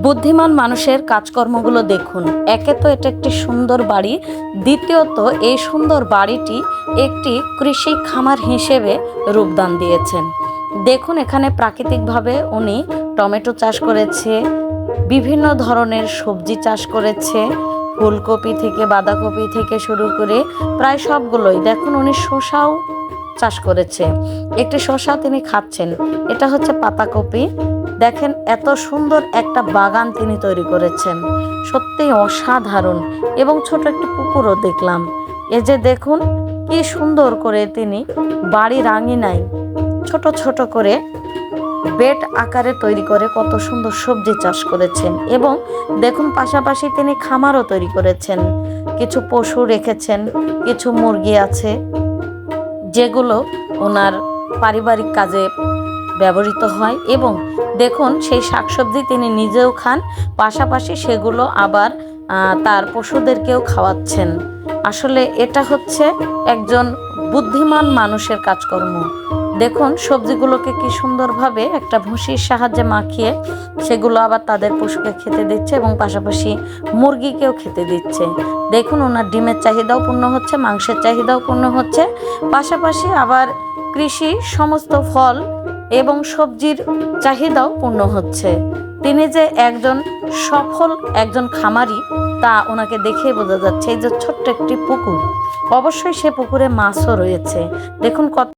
বুদ্ধিমান মানুষের কাজকর্মগুলো দেখুন। একে তো এটা একটি সুন্দর বাড়ি, দ্বিতীয়ত এই সুন্দর বাড়িটি একটি কৃষি খামার হিসেবে রূপদান দিয়েছেন। দেখুন এখানে প্রাকৃতিকভাবে উনি টমেটো চাষ করেছে, বিভিন্ন ধরনের সবজি চাষ করেছে, ফুলকপি থেকে বাঁধাকপি থেকে শুরু করে প্রায় সবগুলোই। দেখুন উনি শসাও চাষ করেছে, একটি শসা তিনি খাচ্ছেন, এটা হচ্ছে পাতাকপি। দেখেন এত সুন্দর একটা বাগান তিনি তৈরি করেছেন, সত্যিই অসাধারণ। এবং ছোট একটি পুকুরও দেখলাম। এই যে দেখুন কি সুন্দর করে তিনি বাড়ির আঙিনায় ছোট ছোট করে বেড আকারে তৈরি করে কত সুন্দর সবজি চাষ করেছেন। এবং দেখুন পাশাপাশি তিনি খামারও তৈরি করেছেন, কিছু পশু রেখেছেন, কিছু মুরগি আছে যেগুলো ওনার পারিবারিক কাজে ব্যবহৃত হয়। এবং দেখুন সেই শাকসবজি তিনি নিজেও খান, পাশাপাশি সেগুলো আবার তার পশুদেরকেও খাওয়াচ্ছেন। আসলে এটা হচ্ছে একজন বুদ্ধিমান মানুষের কাজকর্ম। দেখুন সবজিগুলোকে কি সুন্দরভাবে একটা ভুসির সাহায্যে মাখিয়ে সেগুলো আবার তাদের পশুকে খেতে দিচ্ছে এবং পাশাপাশি মুরগিকেও খেতে দিচ্ছে। দেখুন ওনার ডিমের চাহিদাও পূর্ণ হচ্ছে, মাংসের চাহিদাও পূর্ণ হচ্ছে, পাশাপাশি আবার কৃষি সমস্ত ফল এবং সবজির চাহিদাও পূর্ণ হচ্ছে। তিনি যে একজন সফল একজন খামারি তা ওনাকে দেখেই বোঝা যাচ্ছে। এই যে ছোট্ট একটি পুকুর, অবশ্যই সে পুকুরে মাছও রয়েছে। দেখুন কত